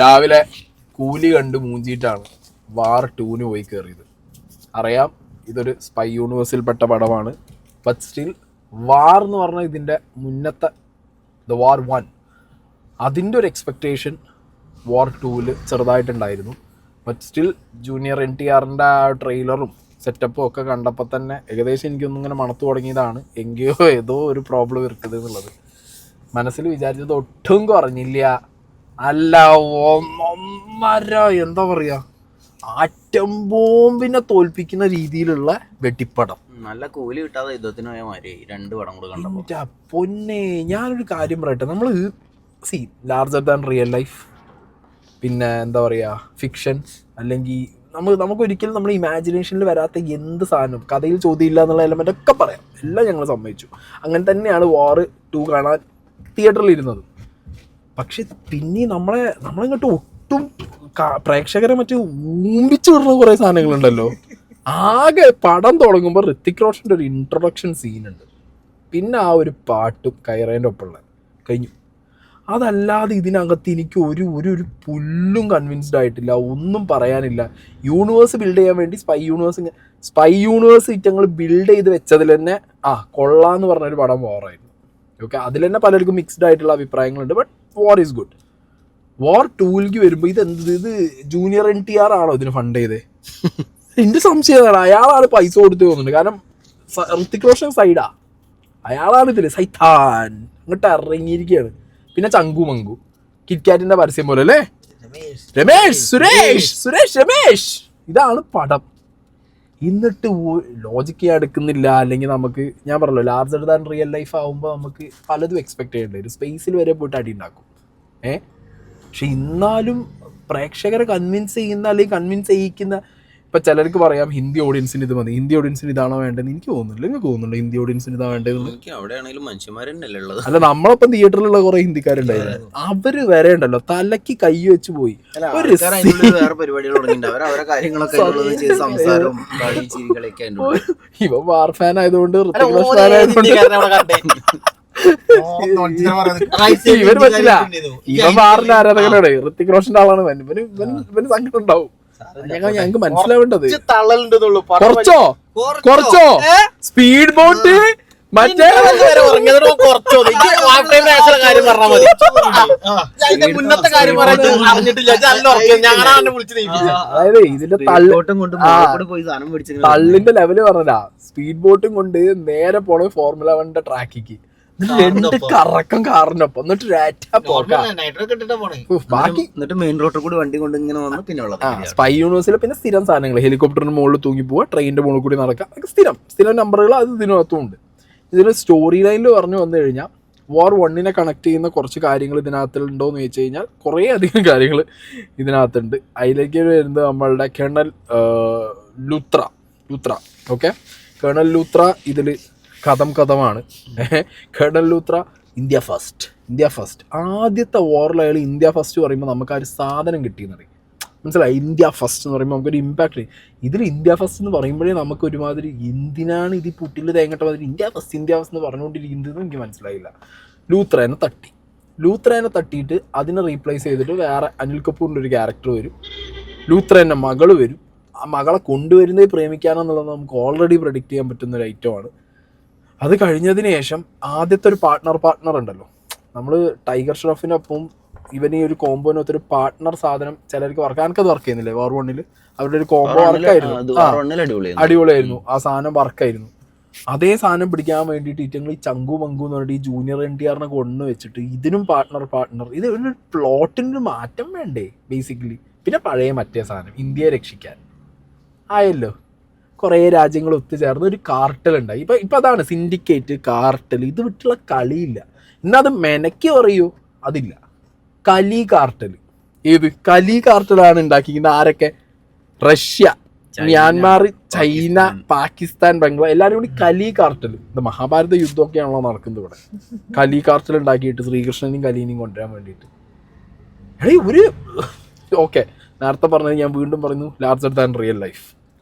രാവിലെ കൂലി കണ്ട് മൂഞ്ചിയിട്ടാണ് വാർ 2 പോയി കയറിയത്. അറിയാം ഇതൊരു സ്പൈ യൂണിവേഴ്സിൽപ്പെട്ട പടമാണ്. ബട്ട് സ്റ്റിൽ വാർ എന്ന് പറഞ്ഞാൽ ഇതിൻ്റെ മുന്നത്തെ ദ വാർ 1 അതിൻ്റെ ഒരു എക്സ്പെക്റ്റേഷൻ വാർ 2-ൽ ചെറുതായിട്ടുണ്ടായിരുന്നു. ബട്ട് സ്റ്റിൽ ജൂനിയർ NTRൻ്റെ ആ ട്രെയിലറും സെറ്റപ്പും ഒക്കെ കണ്ടപ്പോൾ തന്നെ ഏകദേശം എനിക്കൊന്നും ഇങ്ങനെ മണത്തു തുടങ്ങിയതാണ്. എങ്കയോ ഏതോ ഒരു പ്രോബ്ലം ഇരിക്കുന്നത് എന്നുള്ളത് മനസ്സിൽ വിചാരിച്ചത് ഒട്ടും കുറഞ്ഞില്ല. അല്ല ഒന്നൊന്നര എന്താ പറയുക, ആറ്റം ബോംബിനെ തോൽപ്പിക്കുന്ന രീതിയിലുള്ള വെട്ടിപ്പടം. നല്ല കൂലി കിട്ടാതെ യുദ്ധത്തിന് പോയ മാതിരി 2 പടം കൂടെ കണ്ടപ്പോൾ പൊന്നെ. ഞാനൊരു കാര്യം പറയട്ടെ, നമ്മൾ ലാർജർ ദാൻ റിയൽ ലൈഫ്, പിന്നെ എന്താ പറയുക ഫിക്ഷൻ, അല്ലെങ്കിൽ നമുക്കൊരിക്കലും നമ്മുടെ ഇമാജിനേഷനിൽ വരാത്ത എന്ത് സാധനം, കഥയിൽ ചോദ്യമില്ല എന്നുള്ള എലമെൻ്റ് ഒക്കെ പറയാം, എല്ലാം ഞങ്ങൾ സമ്മതിച്ചു. അങ്ങനെ തന്നെയാണ് വാർ 2 കാണാൻ തിയേറ്ററിൽ ഇരുന്നത്. പക്ഷെ പിന്നെ നമ്മളിങ്ങോട്ട് ഒട്ടും പ്രേക്ഷകരെ മറ്റു ഊമ്പിച്ചു വിടുന്ന കുറേ സാധനങ്ങളുണ്ടല്ലോ. ആകെ പടം തുടങ്ങുമ്പോൾ ഋത്തിക് റോഷൻ്റെ ഒരു ഇൻട്രൊഡക്ഷൻ സീനുണ്ട്, പിന്നെ ആ ഒരു പാട്ടും കൈറേൻ്റെ ഒപ്പമുള്ള കഴിഞ്ഞു. അതല്ലാതെ ഇതിനകത്ത് എനിക്ക് ഒരു പുല്ലും കൺവിൻസ്ഡ് ആയിട്ടില്ല, ഒന്നും പറയാനില്ല. യൂണിവേഴ്സ് ബിൽഡ് ചെയ്യാൻ വേണ്ടി സ്പൈ യൂണിവേഴ്സ് ഇറ്റങ്ങൾ ബിൽഡ് ചെയ്ത് വെച്ചതിൽ തന്നെ കൊള്ളാന്ന് പറഞ്ഞൊരു പടം വാറായിരുന്നു. ഓക്കെ, അതിൽ തന്നെ പലർക്കും മിക്സ്ഡ് ആയിട്ടുള്ള അഭിപ്രായങ്ങളുണ്ട്. But War is good. War 2-ലേക്ക് വരുമ്പോൾ ഇത് ജൂനിയർ NTR ആണോ ഇതിന് ഫണ്ട് ചെയ്തേ? എൻ്റെ സംശയമാണ്. അയാളാണ് പൈസ കൊടുത്ത് തോന്നുന്നുണ്ട്. കാരണം ഋത്തിക് റോഷൻ സൈഡാ, അയാളാണ് ഇതില് സൈത്താൻ ഇങ്ങോട്ട് ഇറങ്ങിയിരിക്കുകയാണ്. പിന്നെ ചങ്കു മങ്കു കിറ്റ്കാറ്റിന്റെ പരസ്യം പോലെ അല്ലേ, സുരേഷ് ഇതാണ് പടം. എന്നിട്ട് ലോജിക്ക് എടുക്കുന്നില്ല. അല്ലെങ്കിൽ നമുക്ക്, ഞാൻ പറഞ്ഞല്ലോ, ലാർജർ ദാൻ റിയൽ ലൈഫ് ആകുമ്പോൾ നമുക്ക് പലതും എക്സ്പെക്ട് ചെയ്യേണ്ടി വരും. സ്പേസിൽ വരെ പോയിട്ട് അടി ഉണ്ടാക്കും. പക്ഷെ എന്നാലും പ്രേക്ഷകരെ കൺവിൻസ് ചെയ്യുന്ന അല്ലെങ്കിൽ കൺവിൻസ് ചെയ്യിക്കുന്ന, ഇപ്പം ചിലർക്ക് പറയാം ഹിന്ദി ഓഡിയൻസിന് ഇത് മതി, ഹിന്ദി ഓഡിയൻസിന് ഇതാണോ വേണ്ടത്. എനിക്ക് തോന്നുന്നില്ല. നിങ്ങൾക്ക് തോന്നുന്നുണ്ടോ ഹിന്ദി ഓഡിയൻസിന് ഇതാ വേണ്ടത്? അല്ല, നമ്മളൊപ്പം തിയേറ്ററിലുള്ള കുറെ ഹിന്ദിക്കാരുണ്ടായിരുന്നു, അവര് വരെ ഉണ്ടല്ലോ തലക്ക് കൈ വെച്ച് പോയി. ഇവ വാർ ഫാൻ ആയതുകൊണ്ട് ഇവര് പറ്റില്ല. ഇവൻ വാറിന്റെ ആരാധകനാണ്, ഋത്തിക് റോഷന്റെ ആളാണ്. ഇവന് സങ്കടം ഉണ്ടാവും. ഞങ്ങൾക്ക് മനസ്സിലാവേണ്ടത് കുറച്ചോ സ്പീഡ് ബോട്ട് മറ്റേ അതായത് ഇതിന്റെ തള്ളിന്റെ ലെവല് പറഞ്ഞാ, സ്പീഡ് ബോട്ടും കൊണ്ട് നേരെ പോണ ഫോർമുല 1 ട്രാക്കിക്ക്, 2 കറക്കം കാറിനൊപ്പം, എന്നിട്ട് ബാക്കി മെയിൻ റോഡിൽ കൂടി വണ്ടി കൊണ്ട് ഇങ്ങനെ വന്ന് പിന്നെ സ്പൈ യൂണിവേഴ്സിലെ പിന്നെ സ്ഥിരം സാധനങ്ങൾ, ഹെലികോപ്റ്ററിന്റെ മുകളിൽ തൂങ്ങി പോവുക, ട്രെയിനിന്റെ മുകളിൽ കൂടി നടക്കുക, സ്ഥിരം നമ്പറുകൾ അത് ഇതിനകത്തും ഉണ്ട്. ഇതിന് സ്റ്റോറി ലൈനിൽ പറഞ്ഞു വന്നു കഴിഞ്ഞാൽ വാർ 1-നെ കണക്ട് ചെയ്യുന്ന കുറച്ച് കാര്യങ്ങൾ ഇതിനകത്തുണ്ടോ എന്ന് ചോദിച്ചു കഴിഞ്ഞാൽ കുറേ അധികം കാര്യങ്ങൾ ഇതിനകത്തുണ്ട്. അതിലേക്ക് വരുന്നത് നമ്മളുടെ colonel Luthra. Okay, colonel Luthra ഇതിൽ കഥമാണ്. കേണൽ ലൂത്ര ഇന്ത്യ ഫസ്റ്റ് ആദ്യത്തെ വാറിൽ അയാൾ ഇന്ത്യ ഫസ്റ്റ് പറയുമ്പോൾ നമുക്ക് ആ ഒരു സാധനം കിട്ടിയെന്ന് പറയും. മനസ്സിലായി? ഇന്ത്യ ഫസ്റ്റ് എന്ന് പറയുമ്പോൾ നമുക്കൊരു ഇമ്പാക്ട്. ഇതിൽ ഇന്ത്യ ഫസ്റ്റ് എന്ന് പറയുമ്പോഴേ നമുക്ക് ഒരുമാതിരി എന്തിനാണ് ഇത് പുട്ടിൽ തേങ്ങട്ട മാതിരി ഇന്ത്യ ഫസ്റ്റ് എന്ന് പറഞ്ഞുകൊണ്ടിരിക്കുന്നത് എനിക്ക് മനസ്സിലായില്ല. ലൂത്രേനെ തട്ടിയിട്ട് അതിനെ റീപ്ലേസ് ചെയ്തിട്ട് വേറെ അനിൽ കപൂറിൻ്റെ ഒരു ക്യാരക്ടർ വരും. ലൂത്രേൻ്റെ മകള് വരും. ആ മകളെ കൊണ്ടുവരുന്നത് പ്രേമിക്കാനെന്നുള്ളത് നമുക്ക് ഓൾറെഡി പ്രഡിക്റ്റ് ചെയ്യാൻ പറ്റുന്ന ഒരു ഐറ്റമാണ്. അത് കഴിഞ്ഞതിന് ശേഷം ആദ്യത്തെ ഒരു പാർട്ട്ണർ ഉണ്ടല്ലോ, നമ്മൾ ടൈഗർ ഷ്രോഫിനൊപ്പം ഇവന് ഈ ഒരു കോമ്പോനൊത്തൊരു പാർട്ട്ണർ സാധനം ചിലർക്ക് എനിക്കത് വർക്ക് ചെയ്യുന്നില്ലേ വാർ 1-ൽ അവരുടെ ഒരു കോംബോ വർക്കായിരുന്നു, അടിപൊളിയായിരുന്നു. ആ സാധനം വർക്കായിരുന്നു. അതേ സാധനം പിടിക്കാൻ വേണ്ടിയിട്ട് ഇറ്റങ്ങൾ ഈ ചങ്കു മങ്കു എന്ന് പറഞ്ഞിട്ട് ഈ ജൂനിയർ NTRനെ കൊണ്ടു വെച്ചിട്ട് ഇതിനും പാർട്ട്ണർ ഇത് ഒരു പ്ലോട്ടിനൊരു മാറ്റം വേണ്ടേ ബേസിക്കലി. പിന്നെ പഴയ മറ്റേ സാധനം ഇന്ത്യയെ രക്ഷിക്കാൻ ആയല്ലോ, കുറേ രാജ്യങ്ങൾ ഒത്തുചേർന്ന് ഒരു കാർട്ടൽ ഉണ്ടായി. ഇപ്പം അതാണ് സിൻഡിക്കേറ്റ്, കാർട്ടൽ. ഇത് വിട്ടുള്ള കളിയില്ല. ഇന്നത് മെനക്ക് പറയൂ, അതില്ല. കലി കാർട്ടലാണ് ഉണ്ടാക്കിയിരിക്കുന്നത്. ആരൊക്കെ? Russia, Myanmar, China, Pakistan, Bangladesh, എല്ലാവരും കൂടി കലി കാർട്ടൽ. ഇത് മഹാഭാരത യുദ്ധമൊക്കെയാണല്ലോ നടക്കുന്നത് ഇവിടെ. കലി കാർട്ടൽ ഉണ്ടാക്കിയിട്ട് ശ്രീകൃഷ്ണനെയും കലീനെയും കൊണ്ടുവരാൻ വേണ്ടിയിട്ട്. ഓക്കെ, നേരത്തെ പറഞ്ഞത് ഞാൻ വീണ്ടും പറയുന്നു, ലാർജർ ദാൻ റിയൽ ലൈഫ്.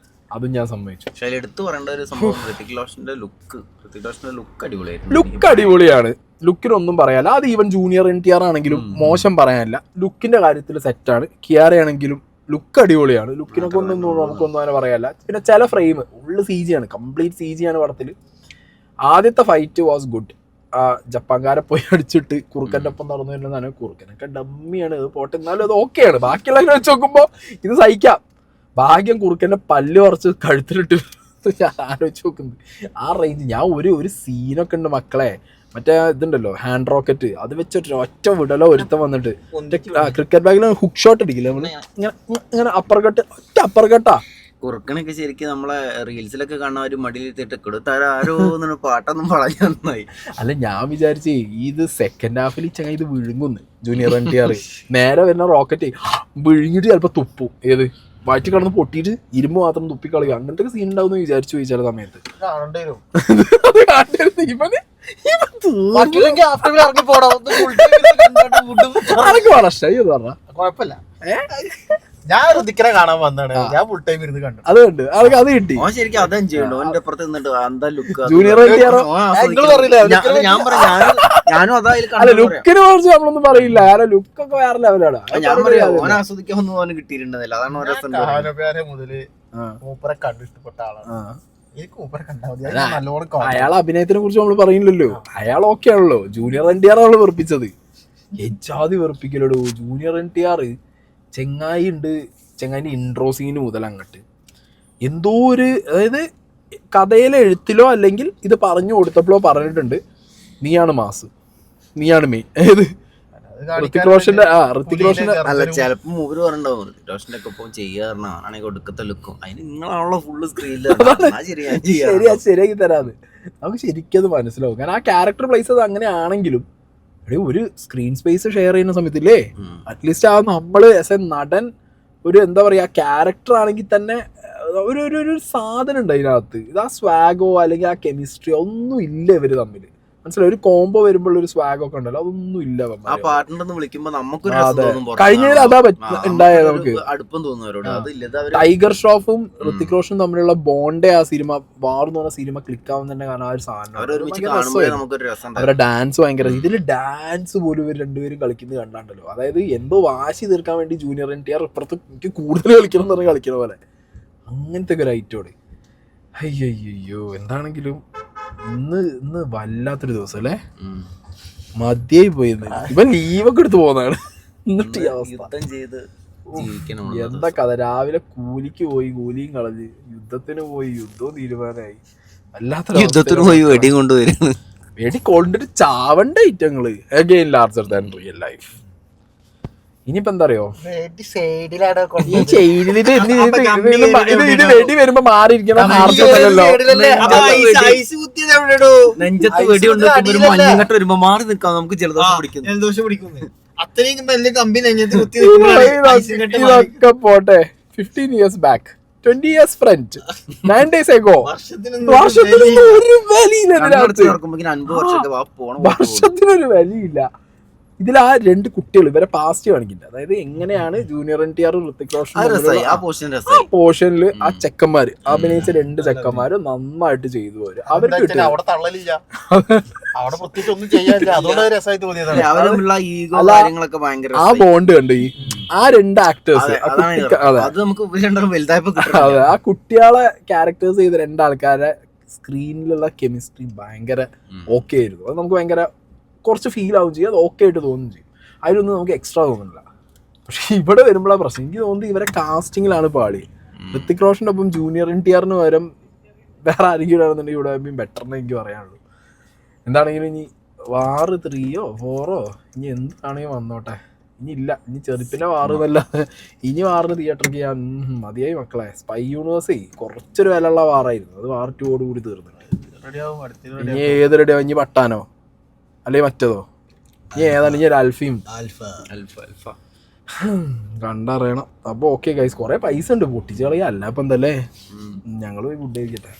അതും ഞാൻ സമ്മതിച്ചു. എടുത്തു പറയേണ്ട ഒരു സംഭവം ഋത്തിക് റോഷന്റെ ലുക്ക് അടിപൊളിയായിരുന്നു. ലുക്ക് അടിപൊളിയാണ്. ലുക്കിനൊന്നും പറയാനില്ല. അത് ഈവൻ ജൂനിയർ NTR ആണെങ്കിലും മോശം പറയാനില്ല. ലുക്കിന്റെ കാര്യത്തിൽ സെറ്റാണ്. കിയാര ആണെങ്കിലും ലുക്ക് അടിപൊളിയാണ്. ലുക്കിനെ കൊണ്ടൊന്നും നമുക്കൊന്നും അങ്ങനെ പറയാനില്ല. പിന്നെ ചില ഫ്രെയിം ഫുള്ള് CG ആണ്, കംപ്ലീറ്റ് CG ആണ് പടത്തിൽ. ആദ്യത്തെ ഫൈറ്റ് വാസ് ഗുഡ്. ആ ജപ്പാൻകാരെ പോയി അടിച്ചിട്ട് കുറുക്കൻ്റെ ഒപ്പം നടന്നു വരുന്നതാണ്. കുറുക്കനൊക്കെ ഡമ്മിയാണ്, ഇത് പോട്ടെ, എന്നാലും അത് ഓക്കെയാണ്. ബാക്കിയുള്ളതിനെ വെച്ച് നോക്കുമ്പോൾ ഇത് സഹിക്കാം. ഭാഗ്യം കുറുക്കൻ്റെ പല്ല് കുറച്ച് കഴുത്തിലിട്ട് ഞാൻ ആലോചിച്ച് നോക്കുന്നത് ആ റേഞ്ച്. ഞാൻ ഒരു സീനൊക്കെ ഉണ്ട് മക്കളെ, മറ്റേ ഇതുണ്ടല്ലോ ഹാൻഡ് റോക്കറ്റ്, അത് വെച്ചിട്ട് ഒറ്റ വിടലോ ഒരുത്തം വന്നിട്ട് ക്രിക്കറ്റ് ബാഗിൽ ഹുക്ക് ഷോട്ട് അടിക്കില്ല നമ്മള്, ഇങ്ങനെ അപ്പർകട്ട്, ഒറ്റ അപ്പർകട്ടാ. കുറുക്കനൊക്കെ ശരിക്കും നമ്മളെ റീൽസിലൊക്കെ കാണാൻ ഒരു മടിയിലെത്തിട്ട് കൊടുത്താരോ പാട്ടൊന്നും പറഞ്ഞു നന്നായി. അല്ല ഞാൻ വിചാരിച്ചേ ഇത് സെക്കൻഡ് ഹാഫിൽ ചങ്ങ ഇത് വിഴുങ്ങുന്നു ജൂനിയർ NTR. നേരെ വരുന്ന റോക്കറ്റ് വിഴുങ്ങിട്ട് ചിലപ്പോ തുപ്പും, ഏത് വയറ്റി കിടന്ന് പൊട്ടിയിട്ട് ഇരുമ്പ് മാത്രം തുപ്പിക്കളയുക, അങ്ങനത്തെ സീൻ ഉണ്ടാവും എന്ന് വിചാരിച്ചു പോയി ചില സമയത്ത്. കുഴപ്പമില്ല, ഞാൻ ഋതിക്കിനെ കാണാൻ വന്നാണ്, ഞാൻ ഫുൾ ടൈം ഇരുന്ന് കണ്ടു. അത് കണ്ട് അത് കിട്ടി. ശരിക്കും അതാ ചെയ്യണ്ടോ ഓന്റെ അപ്പുറത്ത് നിന്നിട്ട് എന്താ ലുക്ക്. ജൂനിയർ ഞാനും അതാ അല്ല ലുക്കിനെ കുറിച്ച് നമ്മളൊന്നും പറയില്ല, കാരണം ലുക്കൊക്കെ വേറെ ലെവലാണ്. ഞാൻ പറയാ ഓൻ ആസ്വദിക്കാനൊന്നും ഓന് കിട്ടിയിട്ടുണ്ടല്ലോ, അതാണ് ഓരോ മുതല് മൂപ്പറെ കണ്ടു ഇഷ്ടപ്പെട്ട ആളാണ്. എനിക്ക് മൂപ്പറെ കണ്ടാൽ മതി, നല്ലോണം. അയാളെ അഭിനയത്തിനെ കുറിച്ച് നമ്മൾ പറയുന്നില്ലല്ലോ, അയാൾ ഓക്കെ ആണല്ലോ. ജൂനിയർ NTR ആണ് വെറുപ്പിച്ചത്, എജാതി വെറുപ്പിക്കലോ. ജൂനിയർ NTR ചെങ്ങായി ഉണ്ട്, ചെങ്ങായിൻ്റെ ഇൻട്രോ സീന് മുതൽ അങ്ങോട്ട് എന്തോ ഒരു, അതായത് കഥയിലെ എഴുത്തിലോ അല്ലെങ്കിൽ ഇത് പറഞ്ഞു കൊടുത്തപ്പോഴോ പറഞ്ഞിട്ടുണ്ട്, നീയാണ് മാസ്, നീയാണ് മെയിൻ. ഏത് ഋത്തിക് റോഷന്റെ അല്ല ചിലപ്പോ മൂവര് പറഞ്ഞിട്ടുണ്ടാവും ഋത്തിക് റോഷന്റെ ഒക്കെ ഒപ്പം ചെയ്യാറുണ്ട് ഒടുക്കത്തെ ലുക്കും. അതിന് നിങ്ങളാണല്ലോ ഫുള്ള് സ്ക്രീനിൽ ശരിയാക്കി തരാത്. നമുക്ക് ശരിക്കും അത് മനസ്സിലാവും, കാരണം ആ ക്യാരക്ടർ പ്ലേസ് അത് അങ്ങനെ ആണെങ്കിലും ഒരു സ്ക്രീൻ സ്പേസ് ഷെയർ ചെയ്യുന്ന സമയത്തില്ലേ, അറ്റ്ലീസ്റ്റ് ആ നമ്മള് ആസ് എ നടൻ ഒരു എന്താ പറയാ ക്യാരക്ടർ ആണെങ്കിൽ തന്നെ ഒരു സാധനം ഉണ്ട് അതിനകത്ത്. ഇത് ആ സ്വാഗോ അല്ലെങ്കിൽ ആ കെമിസ്ട്രി ഒന്നും ഇല്ല ഇവര് തമ്മിൽ, മനസ്സിലായി. ഒരു കോംബോ വരുമ്പോൾ ഒരു സ്വാഗ് ഒക്കെ ഉണ്ടല്ലോ, അതൊന്നും ഇല്ല. ആ പാർട്ട്ണർ വിളിക്കുമ്പോൾ നമുക്ക് കഴിഞ്ഞതിൽ അതാ ഉണ്ടായത് നമുക്ക് അടുപ്പം തോന്നുന്നു. ടൈഗർ ഷ്രോഫും ഋത്തിക് റോഷനും തമ്മിലുള്ള ബോണ്ടേ ആ സിനിമ വാർന്ന് പറഞ്ഞ സിനിമ ക്ലിക്ക് ആവുന്ന തന്നെ, കാരണം ആ ഒരു സാധനം അവരുടെ ഡാൻസ് ഭയങ്കര. ഇതില് ഡാൻസ് പോലും ഇവർ രണ്ടുപേരും കളിക്കുന്നത് കണ്ടാണ്ടല്ലോ, അതായത് എന്തോ വാശി തീർക്കാൻ വേണ്ടി ജൂനിയർ NTR ഇപ്പുറത്ത് എനിക്ക് കൂടുതൽ കളിക്കണം എന്ന് പറഞ്ഞ് കളിക്കുന്ന പോലെ, അങ്ങനത്തെ ഒക്കെ ഒരു ഐറ്റോടെ. അയ്യോ എന്താണെങ്കിലും ഇന്ന് വല്ലാത്തൊരു ദിവസം അല്ലേ, മതിയായി പോയിന്ന്. ഇവൻ ലീവൊക്കെ എടുത്ത് പോകുന്നതാണ്. എന്നിട്ട് എന്താ കഥ, രാവിലെ കൂലിക്ക് പോയി, കൂലിയും കളഞ്ഞ് യുദ്ധത്തിന് പോയി, യുദ്ധവും തീരുമാനമായി, വല്ലാത്ത യുദ്ധത്തിന് പോയി വെടി കൊണ്ടുവരുന്നു, വെടി കൊണ്ടിട്ട് ചാവണ്ട ഐറ്റങ്ങള്. Again larger than real life. ഇനിയിപ്പോ എന്താ അറിയോ, ഈ ചെയിലിട്ട് ഇത് വെടി വരുമ്പോ മാറിയിരിക്കണം. നെഞ്ചത്ത് വെടി കൊണ്ടുവരുമ്പോ മഞ്ഞങ്ങട്ട് വരുമ്പോ മാറി നിൽക്കാം, നമുക്ക് ജലദോഷം പിടിക്കുന്നു. അത്രയും നല്ല കമ്പി നെഞ്ചത്ത് കുത്തി. ഇതൊക്കെ പോട്ടെ, 15 years back, 20 years front, 9 days ago. വർഷത്തിനൊന്നും ഒരു വിലയില്ല. ഇതിൽ ആ രണ്ട് കുട്ടികൾ ഇവരെ പാസ്റ്റ് കാണിക്കില്ല, അതായത് എങ്ങനെയാണ് ജൂനിയർ NTR ഋത്തിക് റോഷൻ ആ പോർഷനിൽ ആ ചെക്കന്മാര് അഭിനയിച്ച രണ്ട് ചെക്കന്മാര് നന്നായിട്ട് ചെയ്തു പോരും. അവർക്ക് ആ ബോണ്ട് കണ്ട് ആ രണ്ട് ആക്ടേഴ്സ്, അതെ ആ കുട്ടികളെ ക്യാരക്ടേഴ്സ് ചെയ്ത രണ്ടാൾക്കാരെ സ്ക്രീനിലുള്ള കെമിസ്ട്രി ഭയങ്കര ഓക്കെ ആയിരുന്നു. അത് നമുക്ക് ഭയങ്കര കുറച്ച് ഫീൽ ആവും ചെയ്യും, അത് ഓക്കെ ആയിട്ട് തോന്നുകയും ചെയ്യും. അതിലൊന്നും നമുക്ക് എക്സ്ട്രാ തോന്നുന്നില്ല. പക്ഷെ ഇവിടെ വരുമ്പോഴാണ് പ്രശ്നം. എനിക്ക് തോന്നുന്നത് ഇവരെ കാസ്റ്റിങ്ങിലാണ് പാളി. ഋത്തിക് റോഷൻ്റെ ഒപ്പം ജൂനിയർ NTRന് പകരം വേറെ ആരെങ്കിലും ആണെന്നുണ്ടെങ്കിൽ ഇവിടെ ബെറ്റർ എന്ന് എനിക്ക് പറയാനുള്ളൂ. എന്താണെങ്കിലും ഇനി വാറ് 3യോ 4ഓ ഇനി എന്താണെങ്കിലും വന്നോട്ടെ. ഇനി ഇല്ല, ഇനി ചെറുപ്പിൻ്റെ വാറ് എന്നല്ല, ഇനി വാറിന് തിയേറ്ററിൽ ഞാൻ മതിയായി മക്കളെ. സ്പൈ യൂണിവേഴ്സേ കുറച്ചൊരു വിലയുള്ള വാറായിരുന്നു, അത് വാർ 2 കൂടി തീർന്നിട്ട്. ഇനി ഏത് റെഡിയാവും? ഇനി പട്ടാനോ അല്ലെ മറ്റേതോ? ഇനി ഏതാണ്? ഇനി ഒരു അൽഫയും കണ്ടറിയണം. അപ്പോൾ ഓക്കെ ഗൈസ്, കുറേ പൈസ ഉണ്ട്, പൊട്ടിച്ച് കളയാ. അല്ല അപ്പം എന്തല്ലേ, ഞങ്ങൾ പോയി ഫുഡ് കഴിക്കട്ടെ.